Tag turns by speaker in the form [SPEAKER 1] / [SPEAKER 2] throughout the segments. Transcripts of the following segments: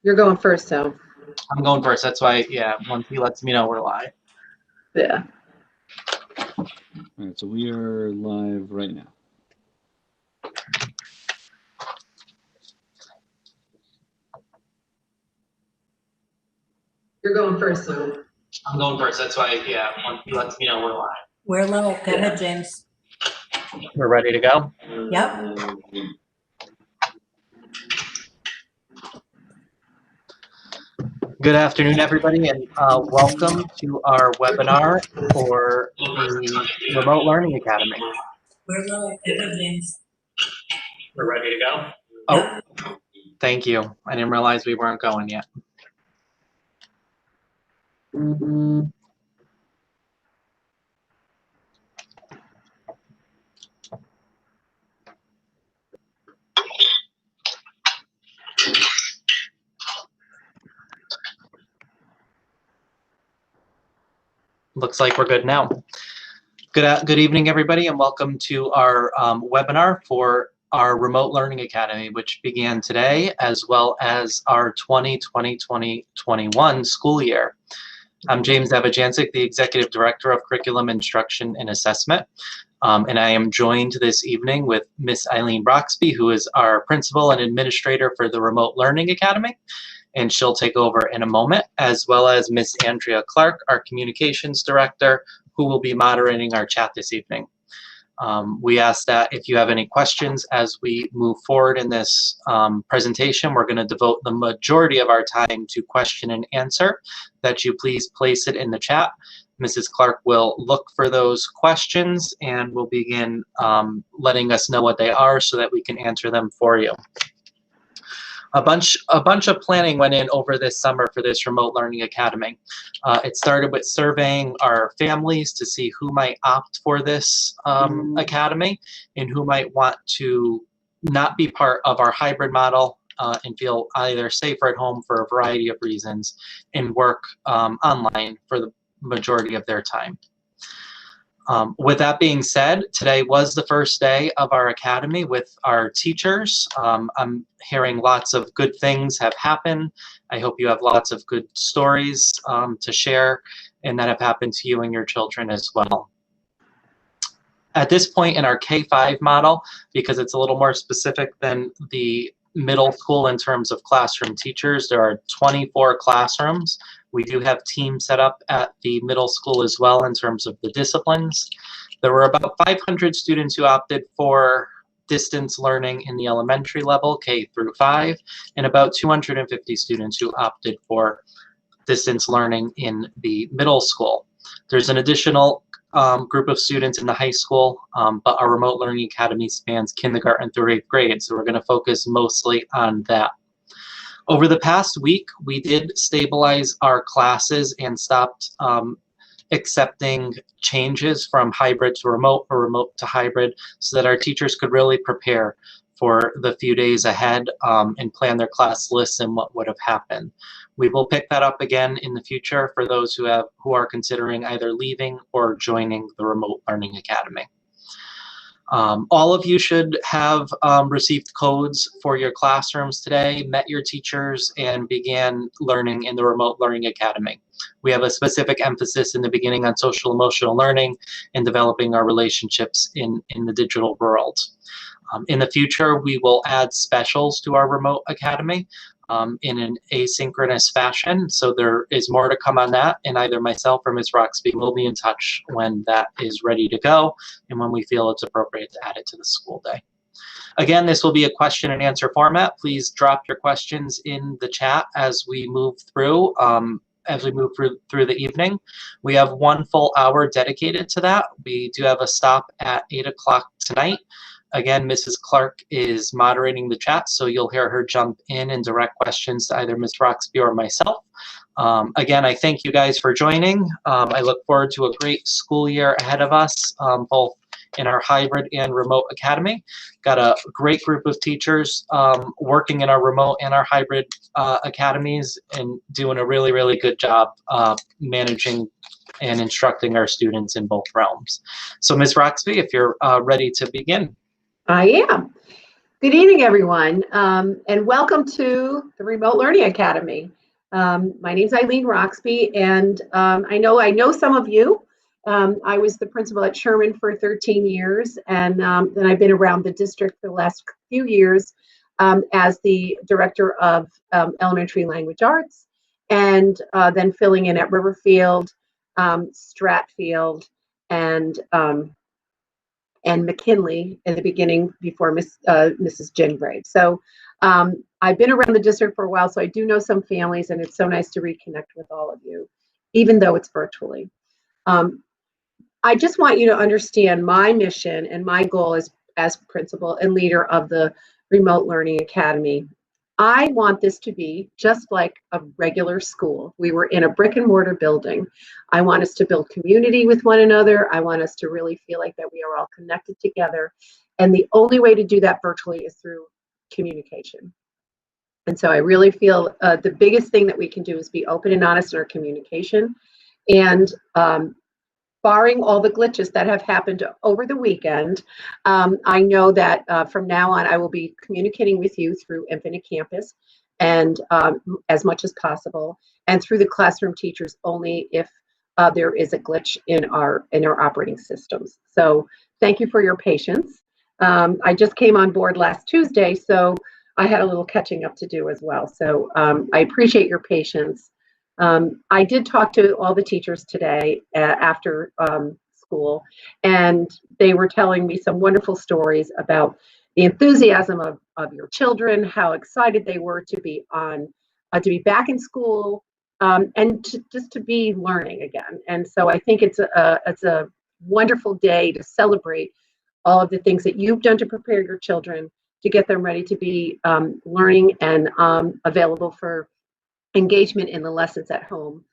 [SPEAKER 1] You're going first, so.
[SPEAKER 2] I'm going first. That's why, yeah, once he lets me know we're live.
[SPEAKER 1] Yeah.
[SPEAKER 3] All right, so we are live right now.
[SPEAKER 1] You're going first, so.
[SPEAKER 2] I'm going first. That's why, yeah, once he lets me know we're live.
[SPEAKER 4] We're live. Go ahead, James.
[SPEAKER 2] We're ready to go?
[SPEAKER 4] Yep.
[SPEAKER 2] Good afternoon, everybody, and welcome to our webinar for the Remote Learning Academy.
[SPEAKER 4] We're live. Go ahead, James.
[SPEAKER 2] We're ready to go? Oh, thank you. I didn't realize we weren't going yet. Looks like we're good now. Good evening, everybody, and welcome to our webinar for our Remote Learning Academy, which began today, as well as our 2020-2021 school year. I'm James Avajancic, the Executive Director of Curriculum Instruction and Assessment, and I am joined this evening with Miss Eileen Broxby, who is our Principal and Administrator for the Remote Learning Academy, and she'll take over in a moment, as well as Miss Andrea Clark, our Communications Director, who will be moderating our chat this evening. We ask that if you have any questions as we move forward in this presentation, we're going to devote the majority of our time to question and answer, that you please place it in the chat. Mrs. Clark will look for those questions and will begin letting us know what they are so that we can answer them for you. A bunch of planning went in over this summer for this Remote Learning Academy. It started with surveying our families to see who might opt for this academy and who might want to not be part of our hybrid model and feel either safer at home for a variety of reasons and work online for the majority of their time. With that being said, today was the first day of our academy with our teachers. I'm hearing lots of good things have happened. I hope you have lots of good stories to share and that have happened to you and your children as well. At this point in our K-5 model, because it's a little more specific than the middle school in terms of classroom teachers, there are 24 classrooms. We do have teams set up at the middle school as well in terms of the disciplines. There were about 500 students who opted for distance learning in the elementary level, K through 5, and about 250 students who opted for distance learning in the middle school. There's an additional group of students in the high school, but our Remote Learning Academy spans kindergarten through 8th grade, so we're going to focus mostly on that. Over the past week, we did stabilize our classes and stopped accepting changes from hybrid to remote or remote to hybrid so that our teachers could really prepare for the few days ahead and plan their class lists and what would have happened. We will pick that up again in the future for those who are considering either leaving or joining the Remote Learning Academy. All of you should have received codes for your classrooms today, met your teachers, and began learning in the Remote Learning Academy. We have a specific emphasis in the beginning on social emotional learning and developing our relationships in the digital world. In the future, we will add specials to our Remote Academy in an asynchronous fashion. So there is more to come on that, and either myself or Ms. Roxby will be in touch when that is ready to go and when we feel it's appropriate to add it to the school day. Again, this will be a question and answer format. Please drop your questions in the chat as we move through. Through the evening. We have 1 full hour dedicated to that. We do have a stop at 8 o'clock tonight. Again, Mrs. Clark is moderating the chat, so you'll hear her jump in and direct questions to either Ms. Roxby or myself. Again, I thank you guys for joining. I look forward to a great school year ahead of us, both in our hybrid and remote academy. Got a great group of teachers working in our remote and our hybrid academies and doing a really, really good job managing and instructing our students in both realms. So Ms. Roxby, if you're ready to begin.
[SPEAKER 1] I am. Good evening, everyone, and welcome to the Remote Learning Academy. My name is Eileen Roxby, and I know some of you. I was the principal at Sherman for 13 years, and then I've been around the district for the last few years as the director of elementary language arts, and then filling in at Riverfield, Stratfield, and McKinley in the beginning before Mrs. Gingrave. So I've been around the district for a while, so I do know some families, and it's so nice to reconnect with all of you, even though it's virtually. I just want you to understand my mission and my goal as principal and leader of the Remote Learning Academy. I want this to be just like a regular school. We were in a brick and mortar building. I want us to build community with one another. I want us to really feel like that we are all connected together. And the only way to do that virtually is through communication. And so I really feel the biggest thing that we can do is be open and honest in our communication. And barring all the glitches that have happened over the weekend, I know that from now on I will be communicating with you through Infinite Campus and as much as possible, and through the classroom teachers only if there is a glitch in our operating systems. So thank you for your patience. I just came on board last Tuesday, so I had a little catching up to do as well. So I appreciate your patience. I did talk to all the teachers today after school, and they were telling me some wonderful stories about the enthusiasm of your children, how excited they were to be back in school, and just to be learning again. And so I think it's a wonderful day to celebrate all of the things that you've done to prepare your children to get them ready to be learning and available for engagement in the lessons at home.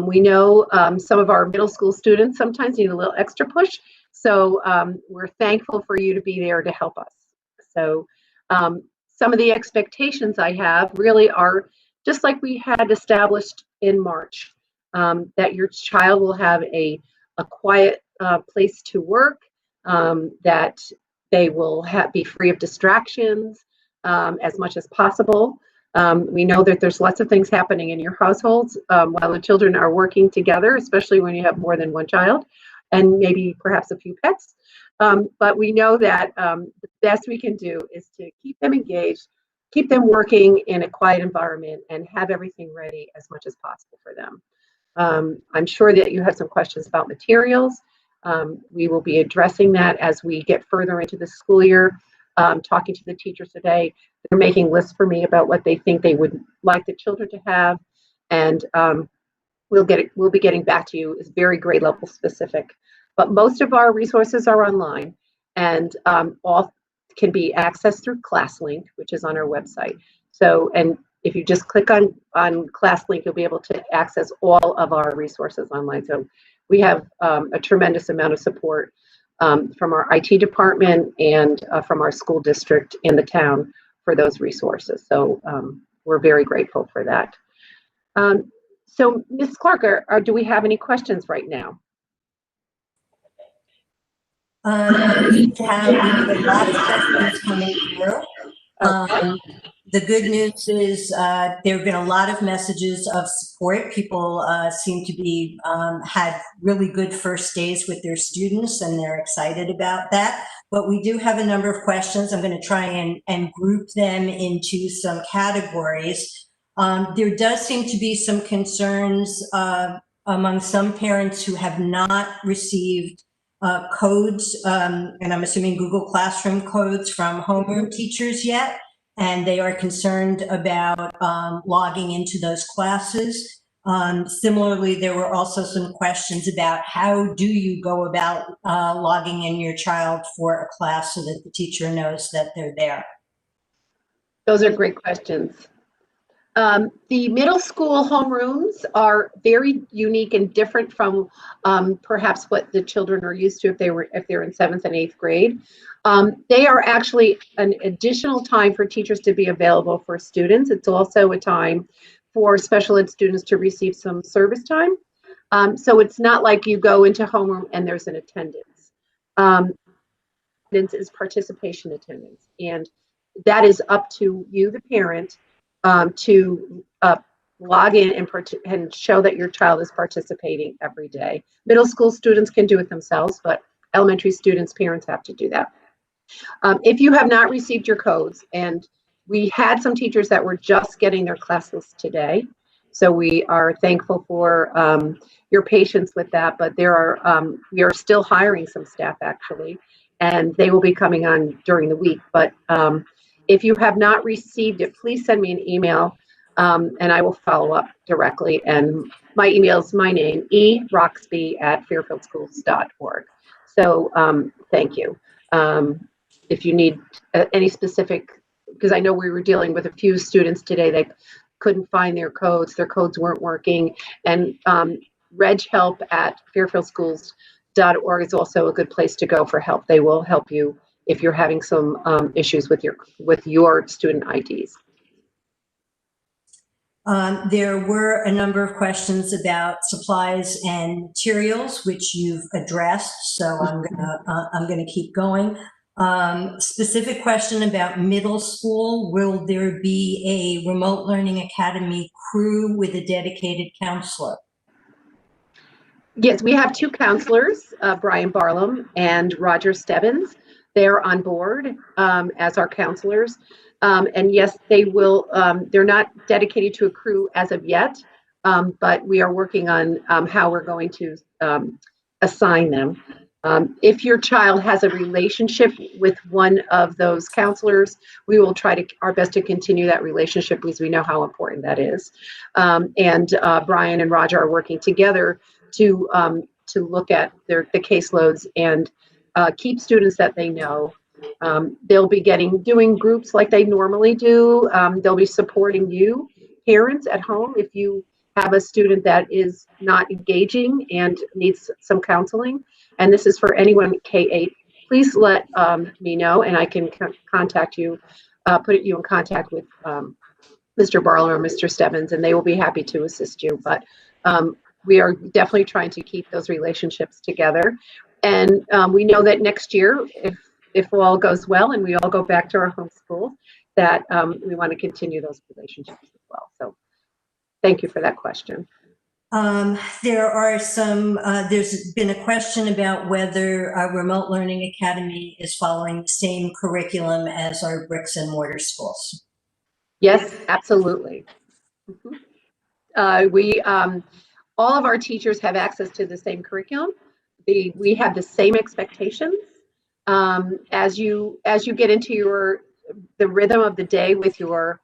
[SPEAKER 1] We know some of our middle school students sometimes need a little extra push, so we're thankful for you to be there to help us. So some of the expectations I have really are just like we had established in March, that your child will have a quiet place to work, that they will be free of distractions as much as possible. We know that there's lots of things happening in your households while the children are working together, especially when you have more than one child and maybe perhaps a few pets. But we know that the best we can do is to keep them engaged, keep them working in a quiet environment, and have everything ready as much as possible for them. I'm sure that you have some questions about materials. We will be addressing that as we get further into the school year. Talking to the teachers today, they're making lists for me about what they think they would like the children to have, and we'll be getting back to you. It's very grade level specific, but most of our resources are online, and all can be accessed through ClassLink, which is on our website. So, and if you just click on ClassLink, you'll be able to access all of our resources online. So we have a tremendous amount of support from our IT department and from our school district in the town for those resources. So we're very grateful for that. So Ms. Clark, do we have any questions right now?
[SPEAKER 4] We have a lot of questions coming through. The good news is there have been a lot of messages of support. People seem to be had really good first days with their students, and they're excited about that. But we do have a number of questions. I'm going to try and group them into some categories. There does seem to be some concerns among some parents who have not received codes, and I'm assuming Google Classroom codes from homeroom teachers yet. And they are concerned about logging into those classes. Similarly, there were also some questions about how do you go about logging in your child for a class so that the teacher knows that they're there.
[SPEAKER 1] Those are great questions. The middle school homerooms are very unique and different from perhaps what the children are used to if they're in 7th and 8th grade. They are actually an additional time for teachers to be available for students. It's also a time for special ed students to receive some service time. So it's not like you go into homeroom and there's an attendance. Attendance is participation attendance. And that is up to you, the parent, to log in and show that your child is participating every day. Middle school students can do it themselves, but elementary students, parents have to do that. If you have not received your codes, and we had some teachers that were just getting their classes today, so we are thankful for your patience with that, but we are still hiring some staff actually, and they will be coming on during the week. But if you have not received it, please send me an email, and I will follow up directly. And my email is my name, eroxby@fairfieldschools.org. So thank you. If you need any specific, because I know we were dealing with a few students today that couldn't find their codes weren't working, and reghelp@fairfieldschools.org is also a good place to go for help. They will help you if you're having some issues with your student IDs.
[SPEAKER 4] There were a number of questions about supplies and materials, which you've addressed, so I'm gonna keep going. Specific question about middle school. Will there be a remote learning academy crew with a dedicated counselor?
[SPEAKER 1] Yes, we have two counselors, Brian Barlam and Roger Stebbins. They're on board as our counselors. And yes, they will, they're not dedicated to a crew as of yet, but we are working on how we're going to assign them. If your child has a relationship with one of those counselors, we will try our best to continue that relationship because we know how important that is. And Brian and Roger are working together to look at the caseloads and keep students that they know. They'll be doing groups like they normally do. They'll be supporting you, parents at home, if you have a student that is not engaging and needs some counseling. And this is for anyone K-8. Please let me know, and I can contact you, put you in contact with Mr. Barlow or Mr. Stebbins, and they will be happy to assist you. But we are definitely trying to keep those relationships together. And we know that next year, if all goes well and we all go back to our home schools, that we want to continue those relationships as well. So thank you for that question.
[SPEAKER 4] There's been a question about whether our remote learning academy is following the same curriculum as our bricks and mortar schools.
[SPEAKER 1] Yes, absolutely. All of our teachers have access to the same curriculum. We have the same expectations. As you get into the rhythm of the day with your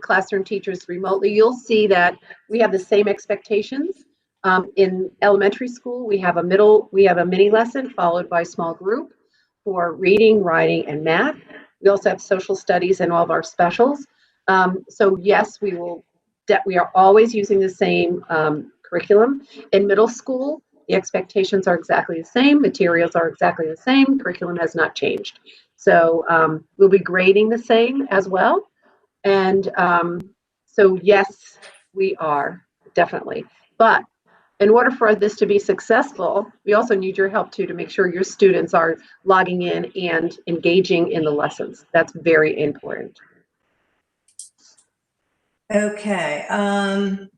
[SPEAKER 1] classroom teachers remotely, you'll see that we have the same expectations. In elementary school, we have a mini lesson followed by small group for reading, writing, and math. We also have social studies and all of our specials. So yes, we are always using the same curriculum. In middle school, the expectations are exactly the same, materials are exactly the same, curriculum has not changed. So we'll be grading the same as well. And so yes, we are, definitely. But in order for this to be successful, we also need your help too, to make sure your students are logging in and engaging in the lessons. That's very important.
[SPEAKER 4] Okay,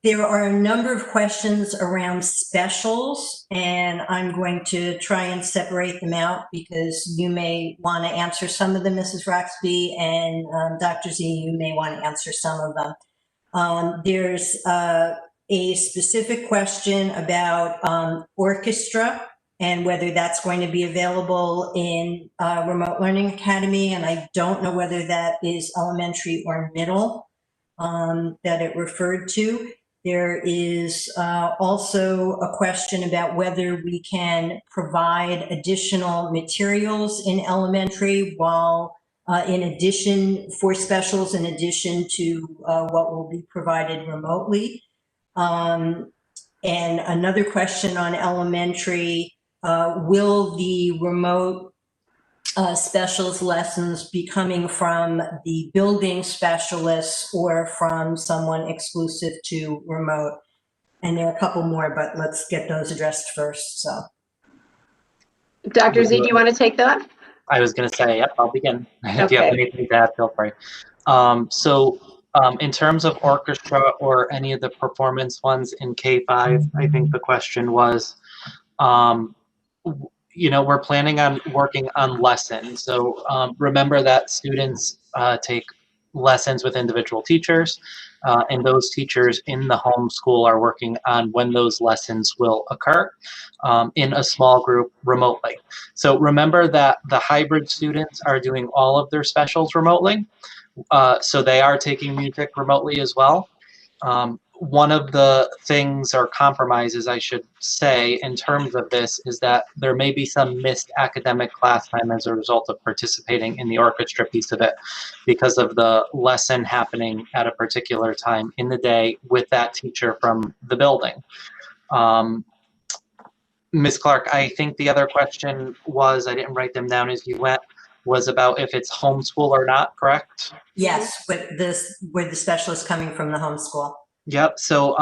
[SPEAKER 4] there are a number of questions around specials, and I'm going to try and separate them out because you may want to answer some of them, Mrs. Roxby, and Dr. Z, you may want to answer some of them. There's a specific question about orchestra and whether that's going to be available in Remote Learning Academy, and I don't know whether that is elementary or middle. That it referred to. There is also a question about whether we can provide additional materials in elementary while in addition for specials, in addition to what will be provided remotely. And another question on elementary, will the remote specials lessons be coming from the building specialists or from someone exclusive to remote? And there are a couple more, but let's get those addressed first. So,
[SPEAKER 1] Dr. Z, do you want to take that?
[SPEAKER 2] I was going to say, yep, I'll begin. If you have
[SPEAKER 1] Okay.
[SPEAKER 2] anything to add, feel free. In terms of orchestra or any of the performance ones in K-5, I think the question was, we're planning on working on lessons. So remember that students take lessons with individual teachers, and those teachers in the homeschool are working on when those lessons will occur in a small group remotely. So remember that the hybrid students are doing all of their specials remotely. So they are taking music remotely as well. One of the things or compromises, I should say, in terms of this is that there may be some missed academic class time as a result of participating in the orchestra piece of it because of the lesson happening at a particular time in the day with that teacher from the building. Ms. Clark, I think the other question was, I didn't write them down as you went, was about if it's homeschool or not, correct?
[SPEAKER 4] Yes, with the specialist coming from the homeschool.
[SPEAKER 2] Yep. So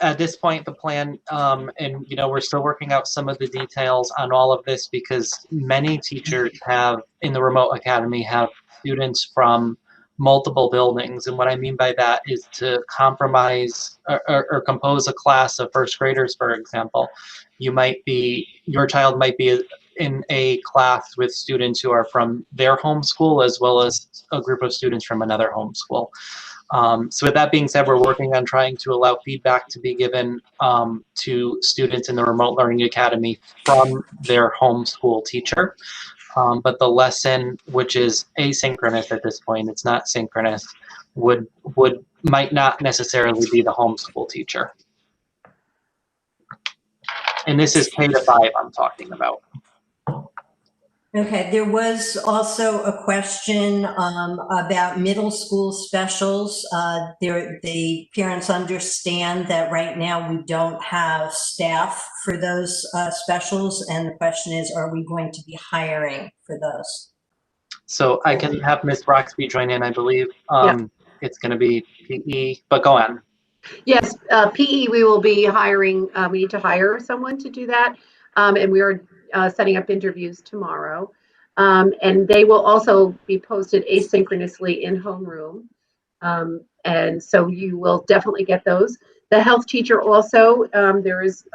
[SPEAKER 2] at this point, the plan, and we're still working out some of the details on all of this because many teachers in the remote academy have students from multiple buildings. And what I mean by that is to compromise or compose a class of first graders, for example. Your child might be in a class with students who are from their homeschool as well as a group of students from another homeschool. So with that being said, we're working on trying to allow feedback to be given to students in the Remote Learning Academy from their homeschool teacher. But the lesson, which is asynchronous at this point, it's not synchronous, might not necessarily be the homeschool teacher. And this is K-5 I'm talking about.
[SPEAKER 4] Okay, there was also a question about middle school specials. The parents understand that right now we don't have staff for those specials, and the question is, are we going to be hiring for those?
[SPEAKER 2] So I can have Ms. Broxby join in, I believe.
[SPEAKER 1] Yep.
[SPEAKER 2] It's going to be PE, but go on.
[SPEAKER 1] Yes, PE, we will be hiring, we need to hire someone to do that. And we are setting up interviews tomorrow. And they will also be posted asynchronously in homeroom. And so you will definitely get those. The health teacher also, there is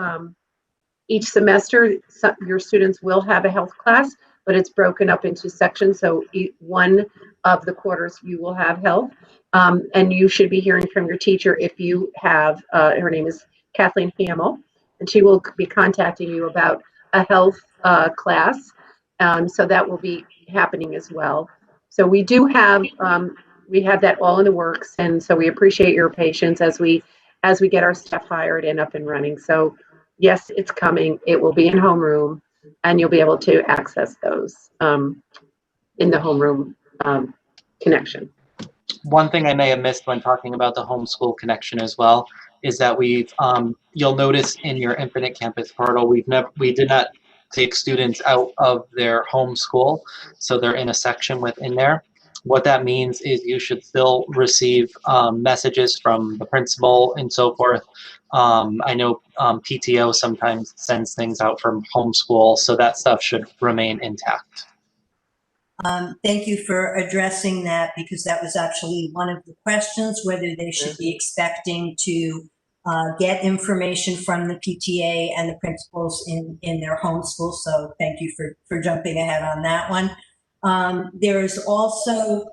[SPEAKER 1] each semester, your students will have a health class, but it's broken up into sections. So one of the quarters you will have health. And you should be hearing from your teacher if you have, her name is Kathleen Hamill, and she will be contacting you about a health class. So that will be happening as well. So we do have, we have that all in the works. And so we appreciate your patience as we get our staff hired and up and running. So yes, it's coming. It will be in homeroom and you'll be able to access those in the homeroom connection.
[SPEAKER 2] One thing I may have missed when talking about the homeschool connection as well is that you'll notice in your Infinite Campus portal, we did not take students out of their home school, so they're in a section within there. What that means is you should still receive messages from the principal and so forth. I know PTO sometimes sends things out from homeschool, so that stuff should remain intact.
[SPEAKER 4] Thank you for addressing that, because that was actually one of the questions, whether they should be expecting to get information from the PTA and the principals in their homeschool. So thank you for jumping ahead on that one. There's also,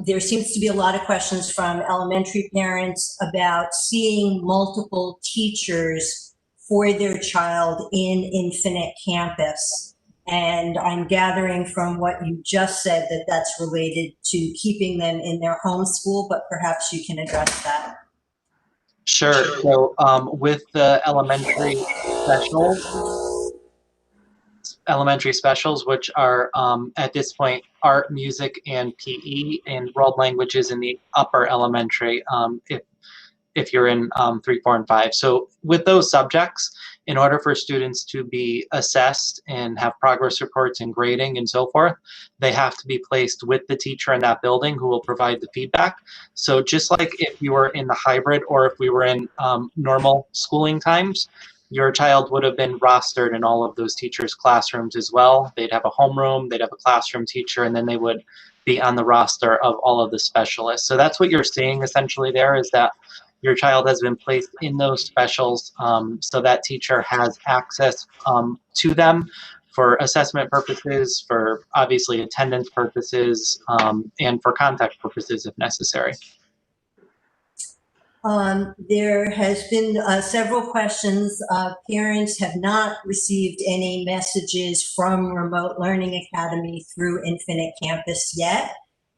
[SPEAKER 4] there seems to be a lot of questions from elementary parents about seeing multiple teachers for their child in Infinite Campus. And I'm gathering from what you just said that that's related to keeping them in their home school, but perhaps you can address that.
[SPEAKER 2] Sure. So with the elementary specials, which are at this point art, music, and PE, and world languages in the upper elementary, if you're in 3, 4, and 5. So with those subjects, in order for students to be assessed and have progress reports and grading and so forth, they have to be placed with the teacher in that building who will provide the feedback. So just like if you were in the hybrid or if we were in normal schooling times, your child would have been rostered in all of those teachers' classrooms as well. They'd have a homeroom, they'd have a classroom teacher, and then they would be on the roster of all of the specialists. So that's what you're seeing essentially there, is that your child has been placed in those specials, so that teacher has access to them for assessment purposes, for obviously attendance purposes, and for contact purposes if necessary.
[SPEAKER 4] There has been several questions. Parents have not received any messages from Remote Learning Academy through Infinite Campus yet.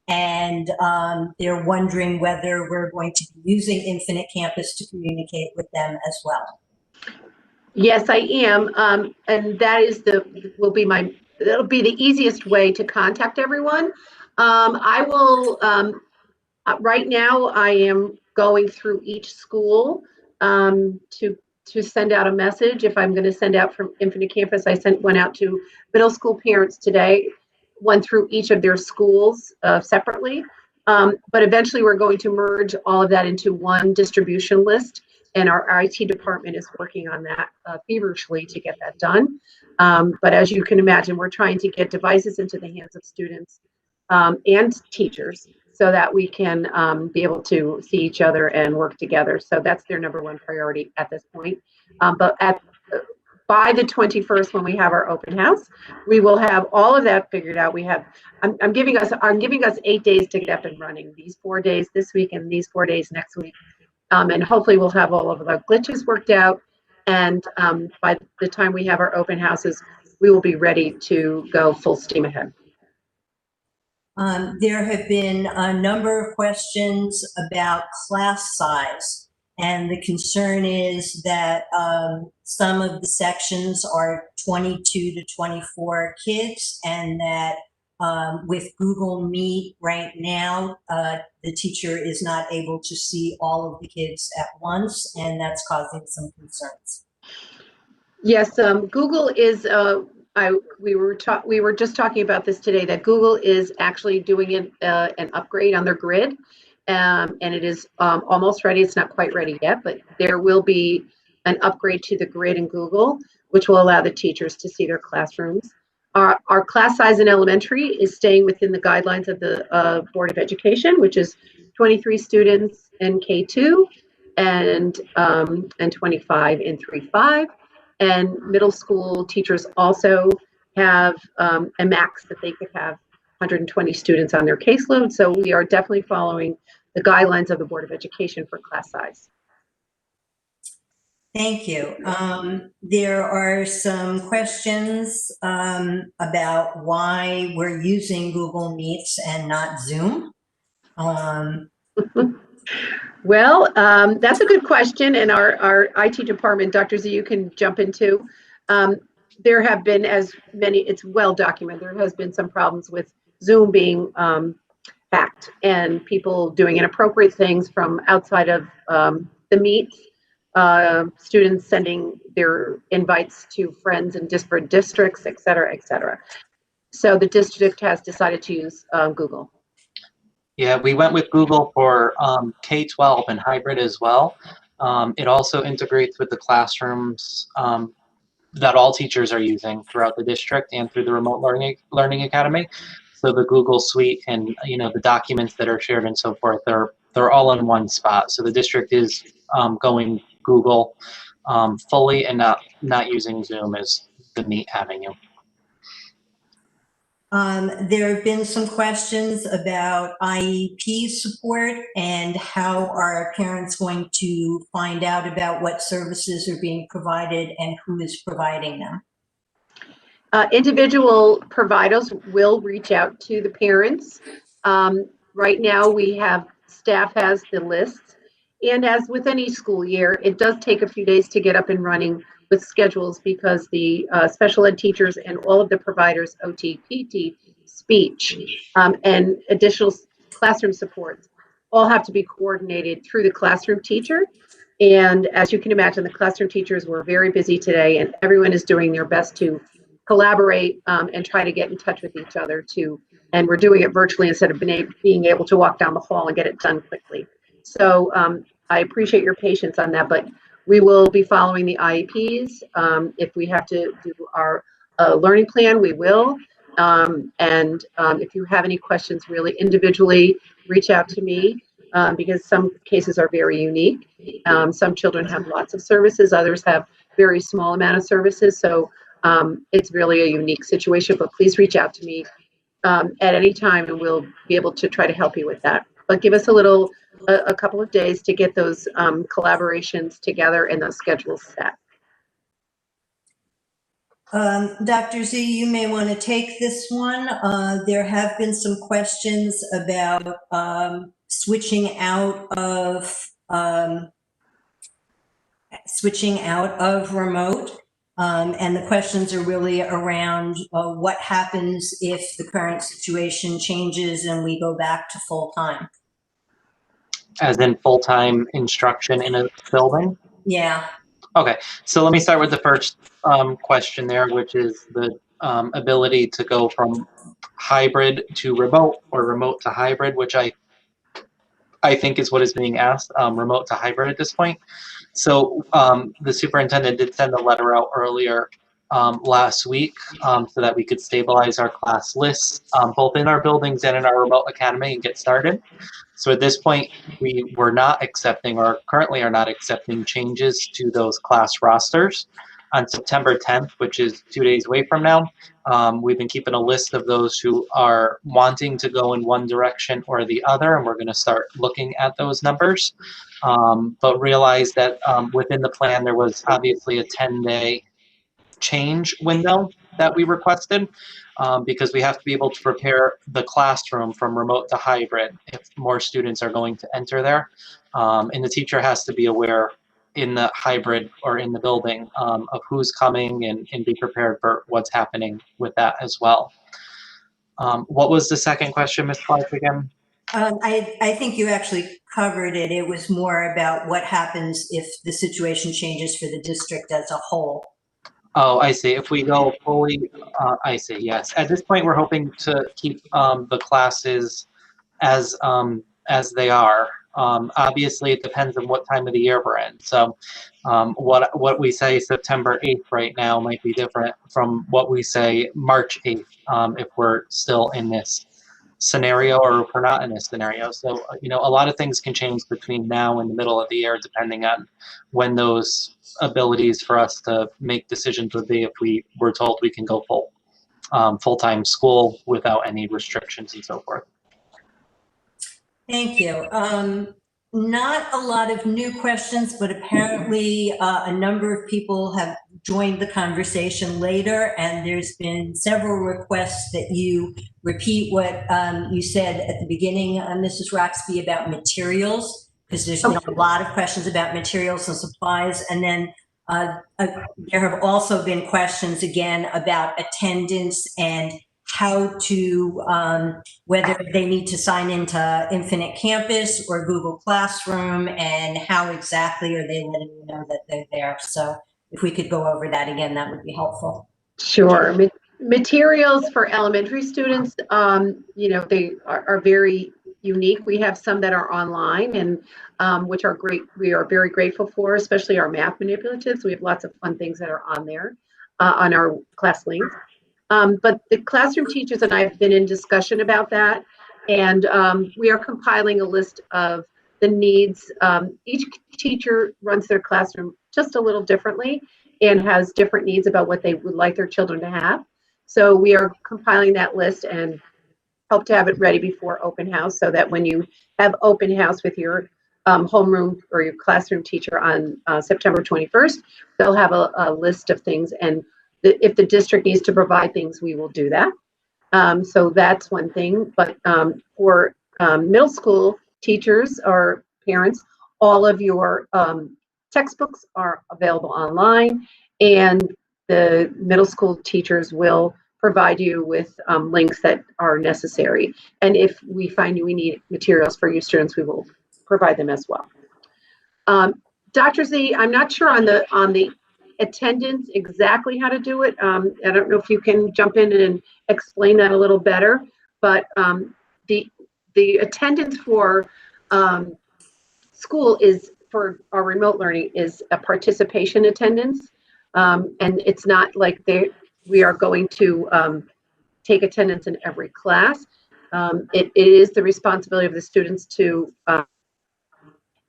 [SPEAKER 4] And they're wondering whether we're going to be using Infinite Campus to communicate with them as well.
[SPEAKER 1] Yes, I am. And that is it'll be the easiest way to contact everyone. I will, right now I am going through each school to send out a message. If I'm going to send out from Infinite Campus, I sent one out to middle school parents today, one through each of their schools separately. But eventually we're going to merge all of that into one distribution list, and our IT department is working on that feverishly to get that done. But as you can imagine, we're trying to get devices into the hands of students and teachers so that we can be able to see each other and work together. So that's their number one priority at this point. But by the 21st, when we have our open house, we will have all of that figured out. I'm giving us 8 days to get up and running. These 4 days this week and these 4 days next week. And hopefully we'll have all of the glitches worked out. And by the time we have our open houses, we will be ready to go full steam ahead.
[SPEAKER 4] There have been a number of questions about class size, and the concern is that some of the sections are 22 to 24 kids, and that with Google Meet right now, the teacher is not able to see all of the kids at once, and that's causing some concerns.
[SPEAKER 1] Yes, Google is. We were just talking about this today, that Google is actually doing an upgrade on their grid, and it is almost ready. It's not quite ready yet, but there will be an upgrade to the grid in Google, which will allow the teachers to see their classrooms. Our class size in elementary is staying within the guidelines of the Board of Education, which is 23 students in K2 and 25 in 3-5. And middle school teachers also have a max that they could have 120 students on their caseload. So we are definitely following the guidelines of the Board of Education for class size.
[SPEAKER 4] Thank you. There are some questions about why we're using Google Meets and not Zoom.
[SPEAKER 1] Well, that's a good question, and our IT department, Dr. Z, you can jump into. There have been, it's well documented, there has been some problems with Zoom being hacked and people doing inappropriate things from outside of the Meet. Students sending their invites to friends in disparate districts, et cetera, et cetera. So the district has decided to use Google.
[SPEAKER 2] Yeah, we went with Google for K-12 and hybrid as well. It also integrates with the classrooms that all teachers are using throughout the district and through the Remote Learning Academy. So the Google Suite and the documents that are shared and so forth, they're all in one spot. So the district is going Google fully and not using Zoom as the Meet avenue.
[SPEAKER 4] There have been some questions about IEP support and how are parents going to find out about what services are being provided and who is providing them.
[SPEAKER 1] Individual providers will reach out to the parents. Right now staff has the lists, and as with any school year, it does take a few days to get up and running with schedules because the special ed teachers and all of the providers, OT, PT, speech, and additional classroom supports all have to be coordinated through the classroom teacher. And as you can imagine, the classroom teachers were very busy today, and everyone is doing their best to collaborate and try to get in touch with each other and we're doing it virtually instead of being able to walk down the hall and get it done quickly. So I appreciate your patience on that, but We will be following the IEPs. If we have to do our learning plan, we will. If you have any questions really individually, reach out to me because some cases are very unique. Some children have lots of services, others have very small amount of services. So it's really a unique situation, but please reach out to me at any time and we'll be able to try to help you with that. But give us a couple of days to get those collaborations together and those schedules set.
[SPEAKER 4] Dr. Z, you may want to take this one. There have been some questions about switching out of remote. And the questions are really around what happens if the current situation changes and we go back to full-time.
[SPEAKER 2] As in full-time instruction in a building?
[SPEAKER 4] Yeah.
[SPEAKER 2] Okay, so let me start with the first question there, which is the ability to go from hybrid to remote or remote to hybrid, which I think is what is being asked, remote to hybrid at this point. So the superintendent did send a letter out earlier last week so that we could stabilize our class lists, both in our buildings and in our remote academy, and get started. So at this point, we were not accepting, or currently are not accepting, changes to those class rosters. On September 10th, which is 2 days away from now, we've been keeping a list of those who are wanting to go in one direction or the other, and we're going to start looking at those numbers. But realize that within the plan, there was obviously a 10-day change window that we requested because we have to be able to prepare the classroom from remote to hybrid if more students are going to enter there. And the teacher has to be aware in the hybrid or in the building of who's coming and be prepared for what's happening with that as well. What was the second question, Ms. Clark, again?
[SPEAKER 4] I think you actually covered it. It was more about what happens if the situation changes for the district as a whole.
[SPEAKER 2] Oh, I see. If we go fully, I see, yes. At this point, we're hoping to keep the classes as they are. Obviously, it depends on what time of the year we're in. So what we say September 8th right now might be different from what we say March 8th if we're still in this scenario or if we're not in this scenario. So, a lot of things can change between now and the middle of the year depending on when those abilities for us to make decisions would be if we were told we can go full-time school without any restrictions and so forth.
[SPEAKER 4] Thank you. Not a lot of new questions, but apparently a number of people have joined the conversation later, and there's been several requests that you repeat what you said at the beginning, Mrs. Roxby, about materials, because there's been a lot of questions about materials and supplies. And then there have also been questions again about attendance and how to, whether they need to sign into Infinite Campus or Google Classroom, and how exactly are they letting you know that they're there. So if we could go over that again, that would be helpful.
[SPEAKER 1] Sure. Materials for elementary students, they are very unique. We have some that are online and which are great. We are very grateful for, especially our math manipulatives. We have lots of fun things that are on there on our class links. But the classroom teachers and I have been in discussion about that, and we are compiling a list of the needs. Each teacher runs their classroom just a little differently and has different needs about what they would like their children to have. So we are compiling that list and hope to have it ready before open house so that when you have open house with your homeroom or your classroom teacher on September 21st, they'll have a list of things, and if the district needs to provide things, we will do that. So that's one thing. But for middle school teachers or parents, all of your textbooks are available online, and the middle school teachers will provide you with links that are necessary. And if we find we need materials for your students, we will provide them as well. Dr. Z, I'm not sure on the attendance exactly how to do it. I don't know if you can jump in and explain that a little better, but the attendance for school is for our remote learning is a participation attendance. And it's not like we are going to take attendance in every class. It is the responsibility of the students to,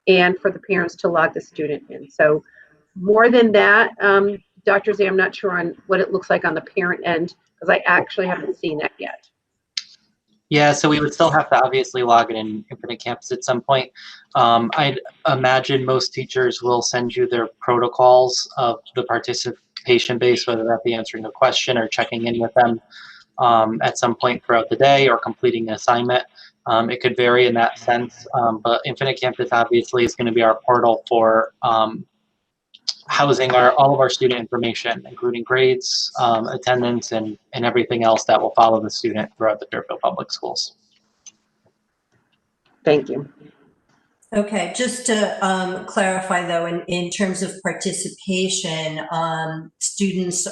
[SPEAKER 1] and for the parents to log the student in. So more than that, Dr. Z, I'm not sure on what it looks like on the parent end, because I actually haven't seen that yet.
[SPEAKER 2] Yeah, so we would still have to obviously log it in Infinite Campus at some point. I'd imagine most teachers will send you their protocols of the participation base, whether that be answering a question or checking in with them at some point throughout the day or completing an assignment. It could vary in that sense, but Infinite Campus obviously is going to be our portal for housing all of our student information, including grades, attendance, and everything else that will follow the student throughout the Fairfield Public Schools.
[SPEAKER 1] Thank you.
[SPEAKER 4] Okay, just to clarify though, in terms of participation, students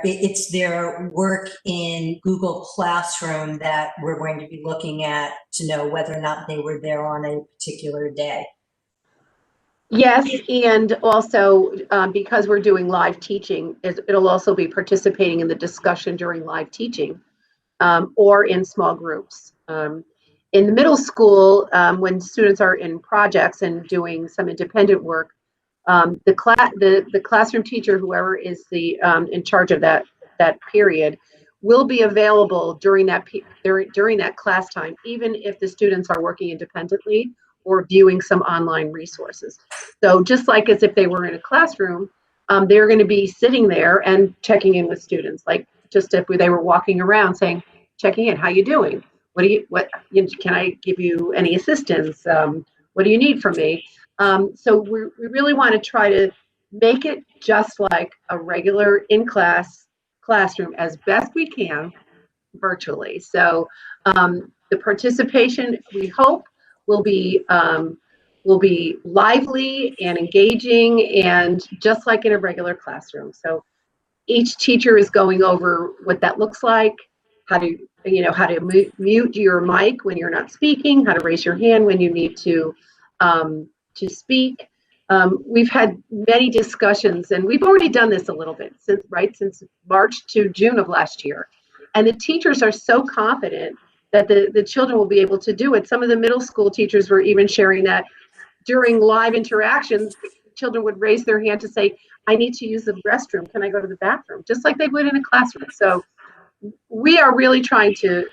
[SPEAKER 4] it's their work in Google Classroom that we're going to be looking at to know whether or not they were there on a particular day.
[SPEAKER 1] Yes, and also because we're doing live teaching, it'll also be participating in the discussion during live teaching or in small groups. In the middle school, when students are in projects and doing some independent work, the classroom teacher, whoever is in charge of that period, will be available during that class time, even if the students are working independently or viewing some online resources. So just like as if they were in a classroom, they're going to be sitting there and checking in with students, like just if they were walking around saying, checking in, how you doing? Can I give you any assistance? What do you need from me? So we really want to try to make it just like a regular in-class classroom as best we can virtually. So the participation, we hope, will be lively and engaging and just like in a regular classroom. So each teacher is going over what that looks like, how to mute your mic when you're not speaking, how to raise your hand when you need to speak. We've had many discussions, and we've already done this a little bit since March to June of last year. And the teachers are so confident that the children will be able to do it. Some of the middle school teachers were even sharing that during live interactions, children would raise their hand to say, I need to use the restroom. Can I go to the bathroom? Just like they would in a classroom. So we are really trying to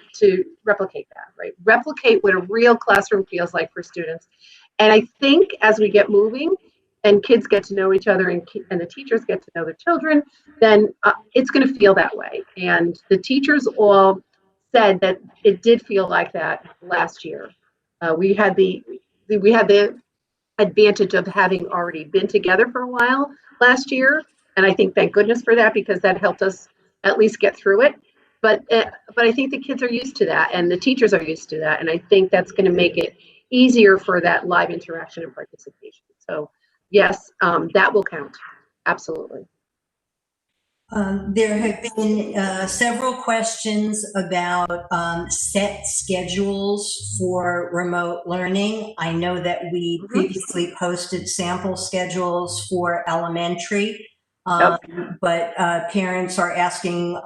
[SPEAKER 1] replicate that, right? Replicate what a real classroom feels like for students. And I think as we get moving and kids get to know each other and the teachers get to know the children, then it's going to feel that way. And the teachers all said that it did feel like that last year. We had the advantage of having already been together for a while last year, and I think thank goodness for that, because that helped us at least get through it. But I think the kids are used to that, and the teachers are used to that, and I think that's going to make it easier for that live interaction and participation. So yes, that will count, absolutely.
[SPEAKER 4] There have been several questions about set schedules for remote learning. I know that we previously posted sample schedules for elementary, but parents are asking,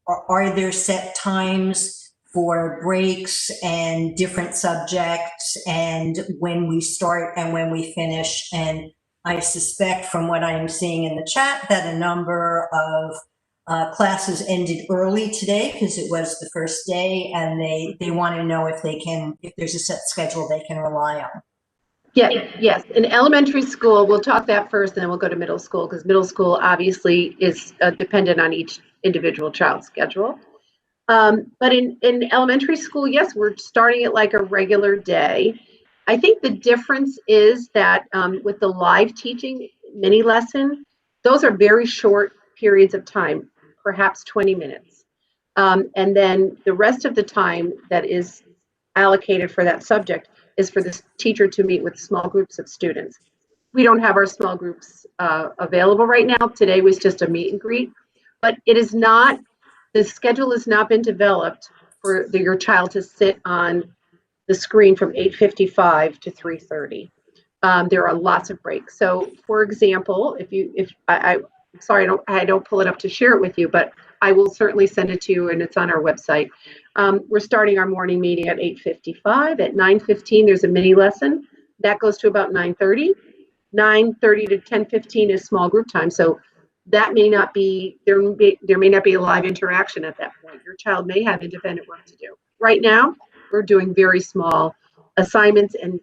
[SPEAKER 4] are there set times for breaks and different subjects and when we start and when we finish? And I suspect from what I'm seeing in the chat that a number of classes ended early today because it was the first day, and they want to know if there's a set schedule they can rely on.
[SPEAKER 1] Yeah, yes. In elementary school, we'll talk that first, and then we'll go to middle school, because middle school obviously is dependent on each individual child's schedule. But in elementary school, yes, we're starting it like a regular day. I think the difference is that with the live teaching mini lesson, those are very short periods of time, perhaps 20 minutes. And then the rest of the time that is allocated for that subject is for the teacher to meet with small groups of students. We don't have our small groups available right now. Today was just a meet and greet, but it is not, the schedule has not been developed for your child to sit on the screen from 8:55 to 3:30. there are lots of breaks. So, for example, sorry, I don't pull it up to share it with you, but I will certainly send it to you, and it's on our website. We're starting our morning meeting at 8:55. At 9:15, there's a mini lesson that goes to about 9:30. 9:30 to 10:15 is small group time. So that may not be there may not be a live interaction at that point. Your child may have independent work to do. Right now, we're doing very small assignments and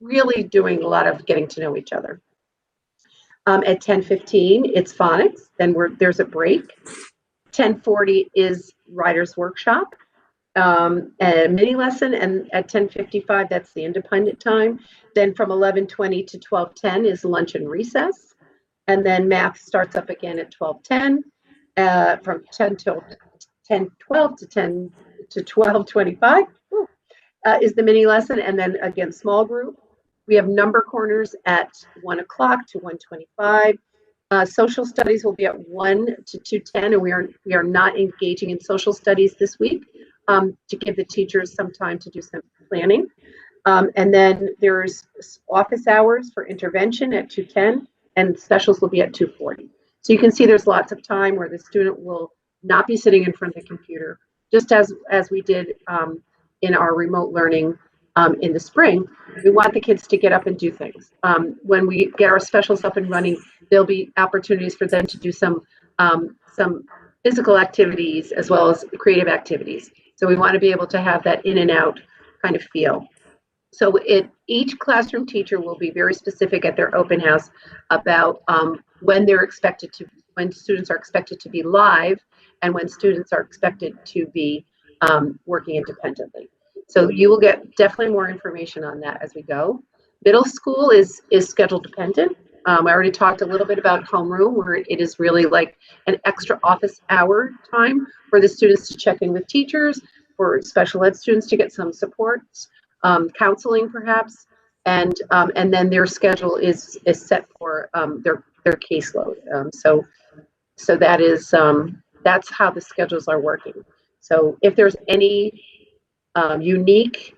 [SPEAKER 1] really doing a lot of getting to know each other. At 10:15, it's phonics. Then there's a break. 10:40 is writer's workshop, a mini lesson, and at 10:55, that's the independent time. Then from 11:20 to 12:10 is lunch and recess. And then math starts up again at 12:10, from 10 till 10:12 to 10 to 12:25 is the mini lesson. And then again, small group. We have number corners at 1 o'clock to 1:25. Social studies will be at 1 to 2:10, and we are not engaging in social studies this week to give the teachers some time to do some planning. And then there's office hours for intervention at 2:10, and specials will be at 2:40. So you can see there's lots of time where the student will not be sitting in front of the computer, just as we did in our remote learning in the spring. We want the kids to get up and do things. When we get our specials up and running, there'll be opportunities for them to do some physical activities as well as creative activities. So we want to be able to have that in and out kind of feel. So each classroom teacher will be very specific at their open house about when students are expected to be live and when students are expected to be working independently. So you will get definitely more information on that as we go. Middle school is schedule dependent. I already talked a little bit about homeroom, where it is really like an extra office hour time for the students to check in with teachers, for special ed students to get some support, counseling perhaps, and then their schedule is set for their caseload. So that is that's how the schedules are working. So if there's any unique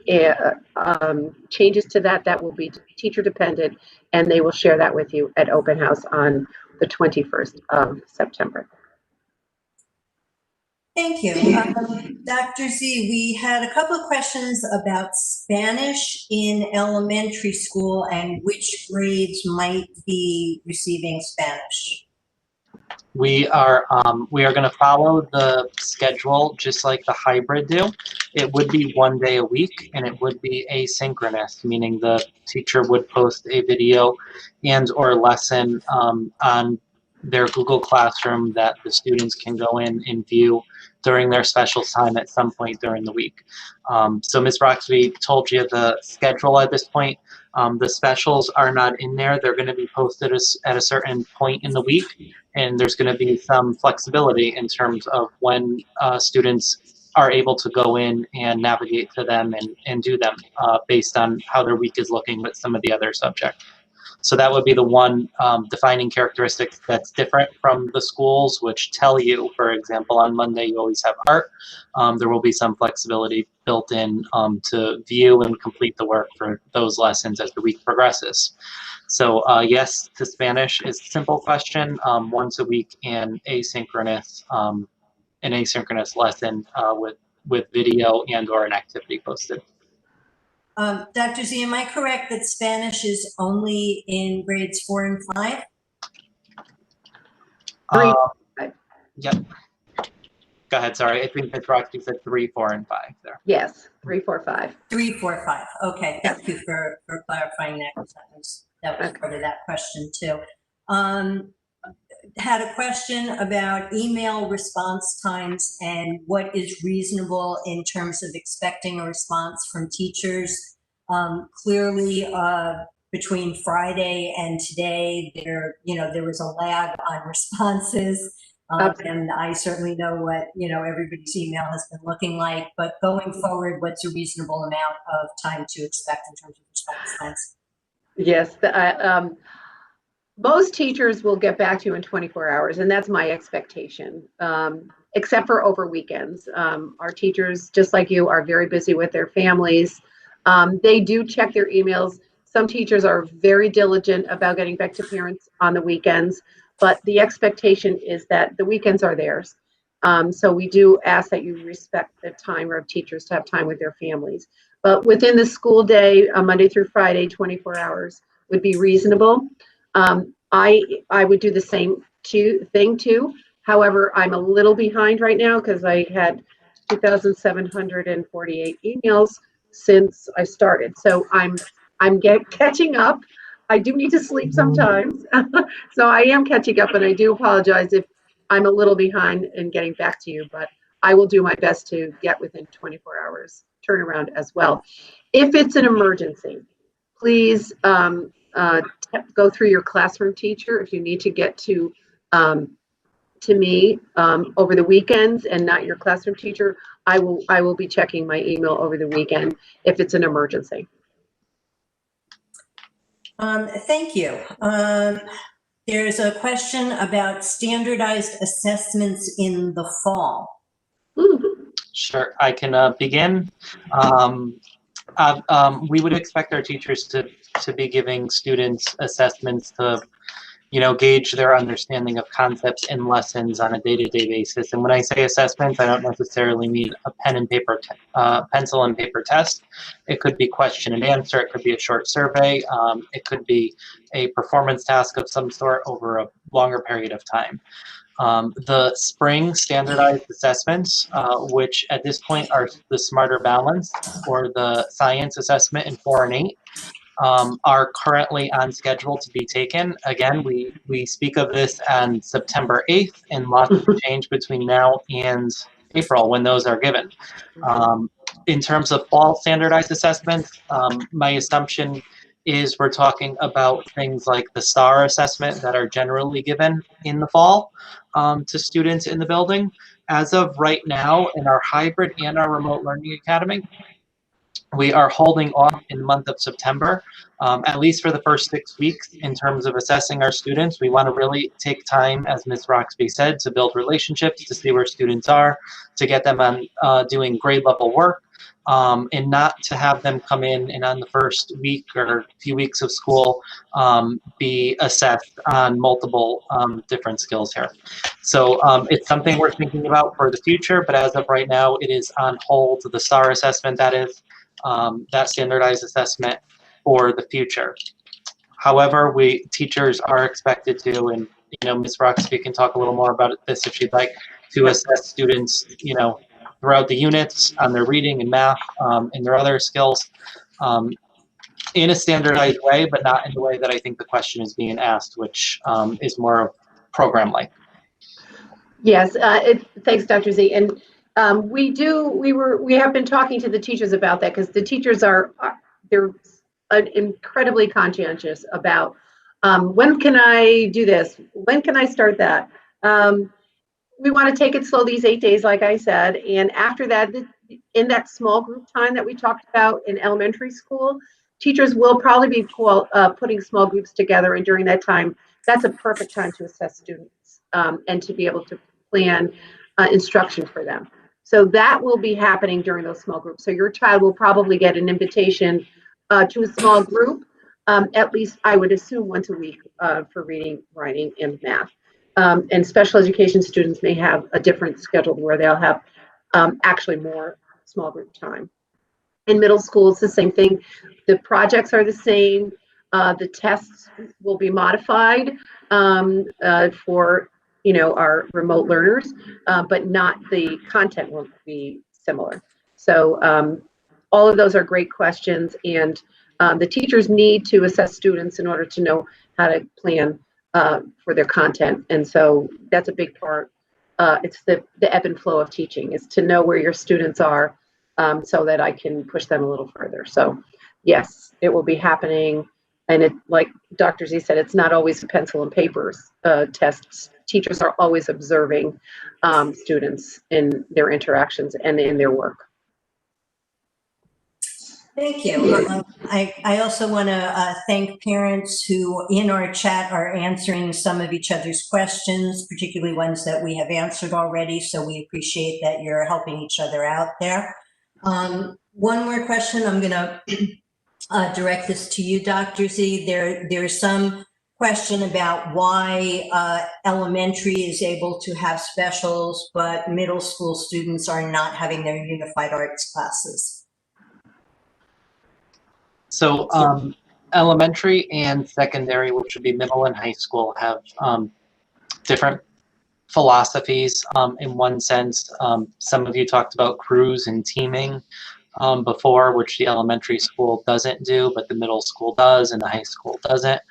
[SPEAKER 1] changes to that will be teacher dependent, and they will share that with you at open house on the 21st of September.
[SPEAKER 4] Thank you. Dr. Z, we had a couple of questions about Spanish in elementary school and which grades might be receiving Spanish.
[SPEAKER 2] We are going to follow the schedule just like the hybrid do. It would be 1 day a week, and it would be asynchronous, meaning the teacher would post a video and or lesson on their Google Classroom that the students can go in and view during their special time at some point during the week. So Ms. Roxby told you the schedule at this point. The specials are not in there. They're going to be posted at a certain point in the week, and there's going to be some flexibility in terms of when students are able to go in and navigate to them and do them based on how their week is looking with some of the other subjects. So that would be the one defining characteristic that's different from the schools, which tell you, for example, on Monday you always have art. There will be some flexibility built in to view and complete the work for those lessons as the week progresses. So yes to Spanish is a simple question, once a week, and asynchronous, an asynchronous lesson with video and or an activity posted.
[SPEAKER 4] Dr. Z, am I correct that Spanish is only in grades 4 and 5?
[SPEAKER 1] 3.
[SPEAKER 2] Yep. Go ahead, sorry. I think Ms. Roxby said 3, 4, and 5 there.
[SPEAKER 1] Yes, 3, 4, 5.
[SPEAKER 4] 3, 4, 5. Okay, thank you for clarifying that, because that was part of that question too. Had a question about email response times and what is reasonable in terms of expecting a response from teachers. Clearly, between Friday and today, there was a lag on responses. And I certainly know what, everybody's email has been looking like, but going forward, what's a reasonable amount of time to expect in terms of response times?
[SPEAKER 1] Yes, most teachers will get back to you in 24 hours, and that's my expectation, except for over weekends. Our teachers, just like you, are very busy with their families. They do check their emails Some teachers are very diligent about getting back to parents on the weekends, but the expectation is that the weekends are theirs. So we do ask that you respect the time of teachers to have time with their families. But within the school day, Monday through Friday, 24 hours would be reasonable. I would do the same thing too. However, I'm a little behind right now because I had 2,748 emails since I started. So I'm catching up. I do need to sleep sometimes. So I am catching up, and I do apologize if I'm a little behind in getting back to you, but I will do my best to get within 24 hours turnaround as well. If it's an emergency, please go through your classroom teacher. If you need to get to me over the weekends and not your classroom teacher, I will be checking my email over the weekend if it's an emergency.
[SPEAKER 4] Thank you. There's a question about standardized assessments in the fall.
[SPEAKER 2] Sure, I can begin. We would expect our teachers to be giving students assessments to, gauge their understanding of concepts in lessons on a day-to-day basis. And when I say assessments, I don't necessarily mean a pencil and paper test. It could be question and answer. It could be a short survey. It could be a performance task of some sort over a longer period of time. The spring standardized assessments, which at this point are the Smarter Balance or the science assessment in 4 and 8, are currently on schedule to be taken. Again, we speak of this on September 8th, and lots will change between now and April when those are given. In terms of fall standardized assessments, my assumption is we're talking about things like the STAR assessment that are generally given in the fall to students in the building. As of right now, in our hybrid and our remote learning academy, we are holding off in the month of September, at least for the first 6 weeks, in terms of assessing our students. We want to really take time, as Ms. Roxby said, to build relationships, to see where students are, to get them on doing grade level work, and not to have them come in and on the first week or few weeks of school be assessed on multiple different skills here. So it's something we're thinking about for the future, but as of right now, it is on hold. The STAR assessment, that is, that standardized assessment for the future. However, teachers are expected to, and Ms. Roxby can talk a little more about this if she'd like, to assess students, throughout the units on their reading and math and their other skills in a standardized way, but not in the way that I think the question is being asked, which is more program-like.
[SPEAKER 1] Yes, thanks, Dr. Z. And we have been talking to the teachers about that, because the teachers they're incredibly conscientious about when can I do this? When can I start that? We want to take it slow these 8 days, like I said, and after that, in that small group time that we talked about in elementary school, teachers will probably be putting small groups together, and during that time, that's a perfect time to assess students and to be able to plan instruction for them. So that will be happening during those small groups. So your child will probably get an invitation to a small group, at least I would assume once a week for reading, writing, and math. And special education students may have a different schedule where they'll have actually more small group time. In middle school, it's the same thing. The projects are the same. The tests will be modified for our remote learners, but not the content will be similar. So all of those are great questions, and the teachers need to assess students in order to know how to plan for their content. And so that's a big part. It's the ebb and flow of teaching, is to know where your students are so that I can push them a little further. So yes, it will be happening. And it, like Dr. Z said, it's not always pencil and papers tests. Teachers are always observing students in their interactions and in their work.
[SPEAKER 4] Thank you. I also want to thank parents who in our chat are answering some of each other's questions, particularly ones that we have answered already. So we appreciate that you're helping each other out there. One more question I'm going to direct this to you, Dr. Z. There's some question about why elementary is able to have specials, but middle school students are not having their unified arts classes.
[SPEAKER 2] So elementary and secondary, which would be middle and high school, have different philosophies in one sense. Some of you talked about crews and teaming before, which the elementary school doesn't do, but the middle school does and the high school doesn't.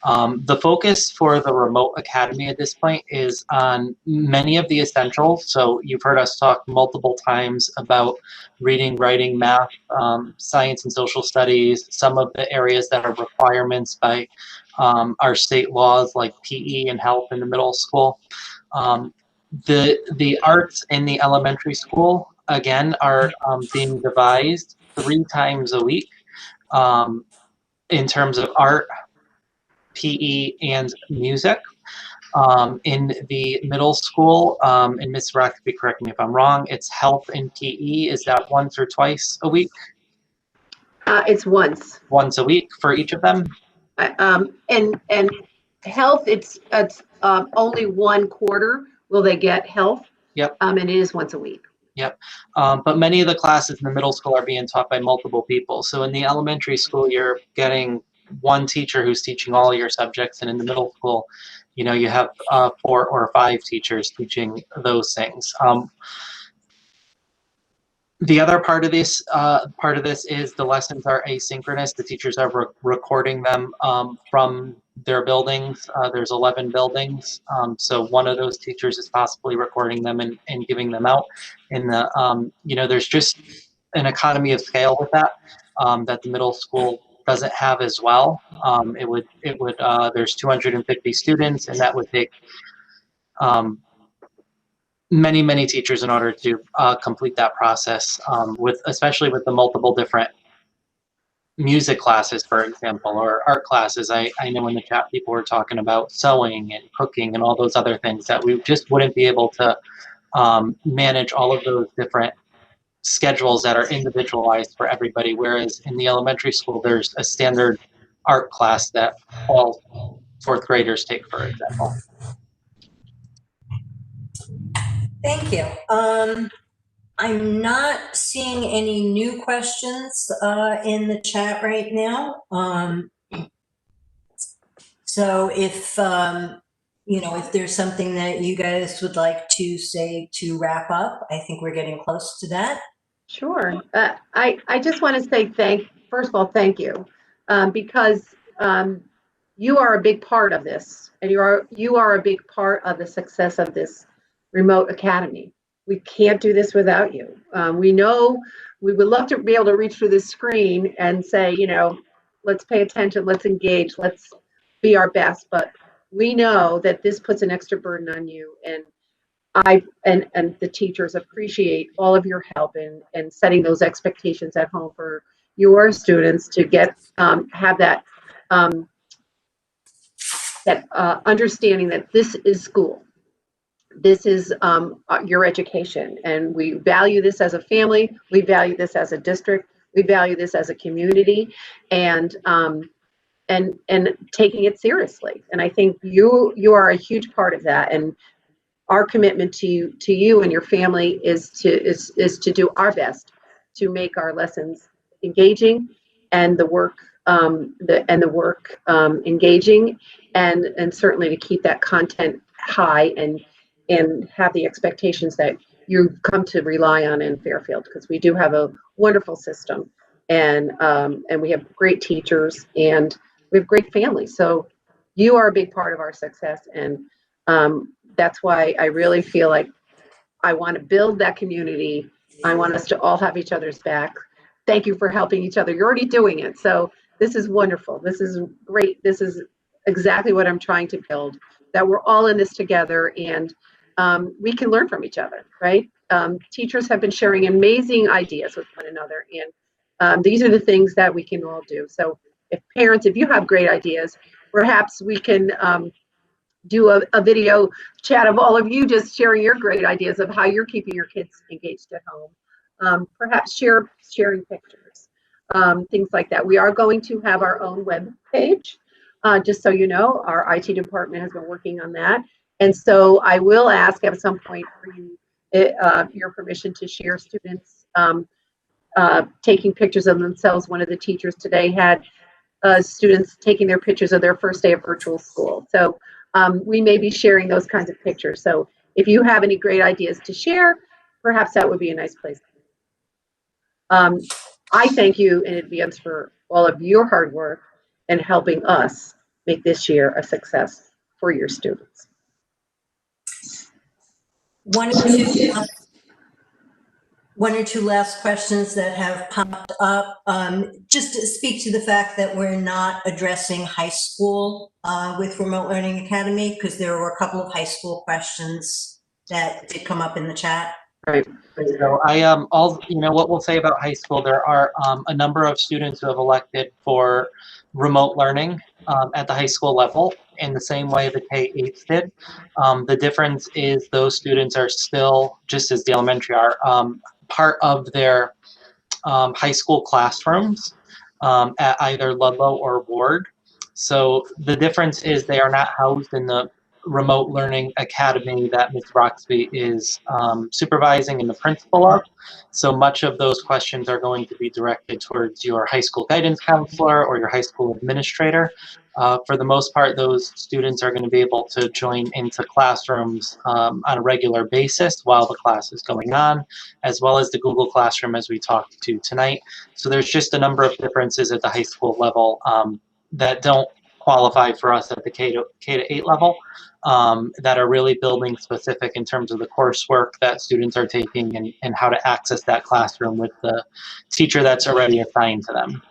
[SPEAKER 2] The focus for the remote academy at this point is on many of the essentials. So you've heard us talk multiple times about reading, writing, math, science and social studies, some of the areas that are requirements by our state laws like PE and health in the middle school. The arts in the elementary school, again, are being devised 3 times a week in terms of art, PE, and music. In the middle school, and Ms. Rathby, correct me if I'm wrong, it's health and PE. Is that once or twice a week?
[SPEAKER 1] It's once.
[SPEAKER 2] Once a week for each of them?
[SPEAKER 1] And health, it's only 1 quarter will they get health.
[SPEAKER 2] Yep.
[SPEAKER 1] And it is once a week.
[SPEAKER 2] Yep. But many of the classes in the middle school are being taught by multiple people. So in the elementary school, you're getting one teacher who's teaching all your subjects, and in the middle school, you know, you have 4 or 5 teachers teaching those things. The other part of this is the lessons are asynchronous. The teachers are recording them from their buildings. There's 11 buildings, so one of those teachers is possibly recording them and giving them out. In the you know, there's just an economy of scale with that that the middle school doesn't have as well. It would there's 250 students, and that would take many teachers in order to complete that process, especially with the multiple different music classes, for example, or art classes. I know in the chat people were talking about sewing and cooking and all those other things that we just wouldn't be able to manage all of those different schedules that are individualized for everybody, whereas in the elementary school there's a standard art class that all 4th graders take, for example.
[SPEAKER 4] Thank you. I'm not seeing any new questions in the chat right now. So if you know, if there's something that you guys would like to say to wrap up, I think we're getting close to that.
[SPEAKER 1] Sure. I just want to say first of all, thank you, because you are a big part of this, and you are a big part of the success of this remote academy. We can't do this without you. We know we would love to be able to reach through this screen and say, you know, let's pay attention, let's engage, let's be our best, but we know that this puts an extra burden on you, and and the teachers appreciate all of your help in setting those expectations at home for your students to get have that understanding that this is school, this is your education, and we value this as a family, we value this as a district, we value this as a community, and taking it seriously. And I think you are a huge part of that, and our commitment to you and your family is to do our best to make our lessons engaging, and the work engaging, and certainly to keep that content high, and have the expectations that you come to rely on in Fairfield, because we do have a wonderful system, and we have great teachers, and we have great families. So you are a big part of our success, and that's why I really feel like I want to build that community. I want us to all have each other's back. Thank you for helping each other. You're already doing it. So this is wonderful. This is great. This is exactly what I'm trying to build, that we're all in this together, and we can learn from each other, right? Teachers have been sharing amazing ideas with one another, and these are the things that we can all do. So if parents, if you have great ideas, perhaps we can do a video chat of all of you just sharing your great ideas of how you're keeping your kids engaged at home. Perhaps sharing pictures. things like that. We are going to have our own web page. Just so you know, our IT department has been working on that. And so I will ask at some point for you, your permission to share students taking pictures of themselves. One of the teachers today had students taking their pictures of their first day of virtual school. So we may be sharing those kinds of pictures. So if you have any great ideas to share, perhaps that would be a nice place. I thank you in advance for all of your hard work and helping us make this year a success for your students.
[SPEAKER 4] One or two last questions that have popped up. Just to speak to the fact that we're not addressing high school with Remote Learning Academy, because there were a couple of high school questions that did come up in the chat.
[SPEAKER 1] Right.
[SPEAKER 2] So what we'll say about high school, there are a number of students who have elected for remote learning at the high school level in the same way the K-8s did. The difference is those students are still, just as the elementary are, part of their high school classrooms at either Ludlow or Ward. So the difference is they are not housed in the remote learning academy that Ms. Roxby is supervising and the principal of. So much of those questions are going to be directed towards your high school guidance counselor or your high school administrator. For the most part, those students are going to be able to join into classrooms on a regular basis while the class is going on, as well as the Google Classroom as we talked to tonight. So there's just a number of differences at the high school level that don't qualify for us at the K to 8 level, that are really building specific in terms of the coursework that students are taking and how to access that classroom with the teacher that's already assigned to them.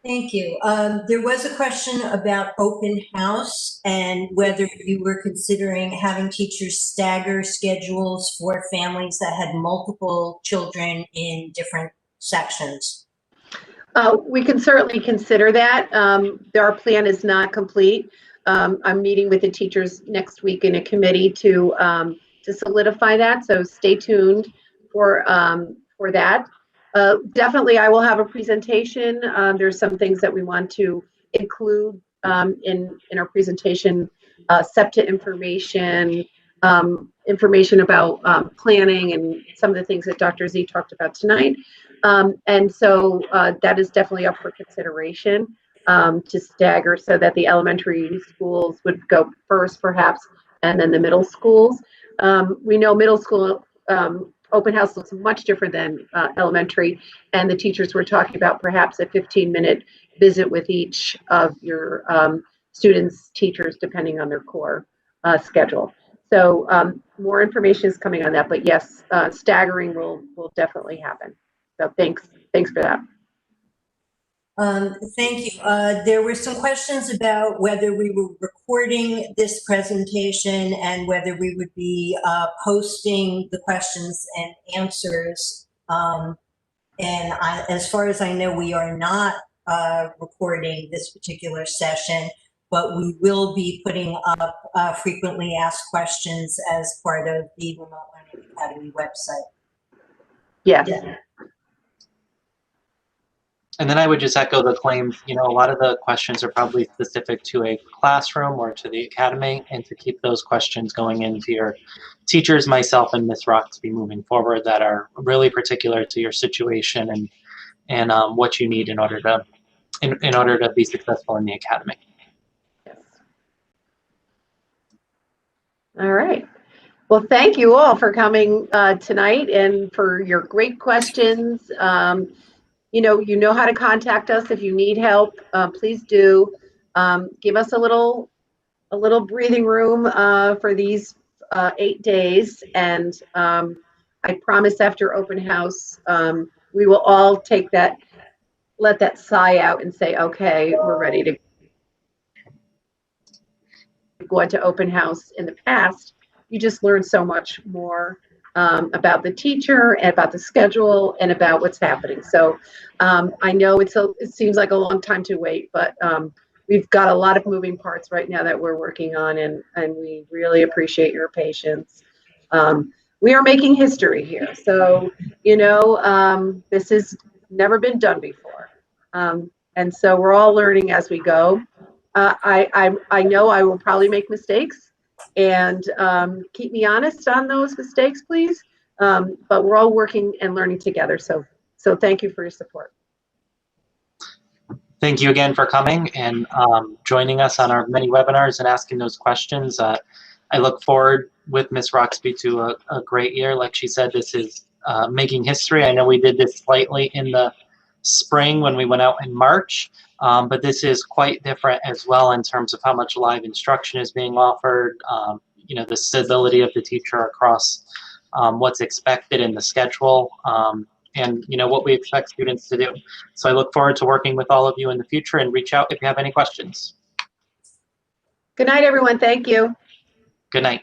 [SPEAKER 4] Thank you. There was a question about open house and whether you were considering having teachers stagger schedules for families that had multiple children in different sections.
[SPEAKER 1] We can certainly consider that. Our plan is not complete. I'm meeting with the teachers next week in a committee to solidify that. So stay tuned for that. Definitely, I will have a presentation. There's some things that we want to include in our presentation, SEPTA information, information about planning and some of the things that Dr. Z talked about tonight. And so that is definitely up for consideration to stagger so that the elementary schools would go first perhaps, and then the middle schools. We know middle school open house looks much different than elementary, and the teachers were talking about perhaps a 15-minute visit with each of your students, teachers, depending on their core schedule. So more information is coming on that, but yes, staggering will definitely happen. So thanks for that.
[SPEAKER 4] Thank you. There were some questions about whether we were recording this presentation and whether we would be posting the questions and answers. As far as I know, we are not recording this particular session, but we will be putting up frequently asked questions as part of the Remote Learning Academy website.
[SPEAKER 1] Yes.
[SPEAKER 4] Yeah.
[SPEAKER 2] And then I would just echo the claims, a lot of the questions are probably specific to a classroom or to the academy, and to keep those questions going into your teachers, myself, and Ms. Roxby moving forward that are really particular to your situation and what you need in order to be successful in the academy.
[SPEAKER 1] Yes. All right. Well, thank you all for coming tonight and for your great questions. You know how to contact us if you need help. Please do. Give us a little breathing room for these 8 days, and I promise after open house we will all let that sigh out and say, okay, we're ready to go into open house. In the past, you just learn so much more about the teacher and about the schedule and about what's happening. So I know it seems like a long time to wait, but we've got a lot of moving parts right now that we're working on, and we really appreciate your patience. We are making history here. So, this is never been done before. And so we're all learning as we go. I know I will probably make mistakes, and keep me honest on those mistakes, please. But we're all working and learning together. So thank you for your support.
[SPEAKER 2] Thank you again for coming and joining us on our many webinars and asking those questions. I look forward with Ms. Roxby to a great year. Like she said, this is making history. I know we did this slightly in the spring when we went out in March, but this is quite different as well in terms of how much live instruction is being offered, you know, the stability of the teacher across what's expected in the schedule, and you know what we expect students to do. So I look forward to working with all of you in the future, and reach out if you have any questions.
[SPEAKER 1] Good night, everyone. Thank you.
[SPEAKER 2] Good night.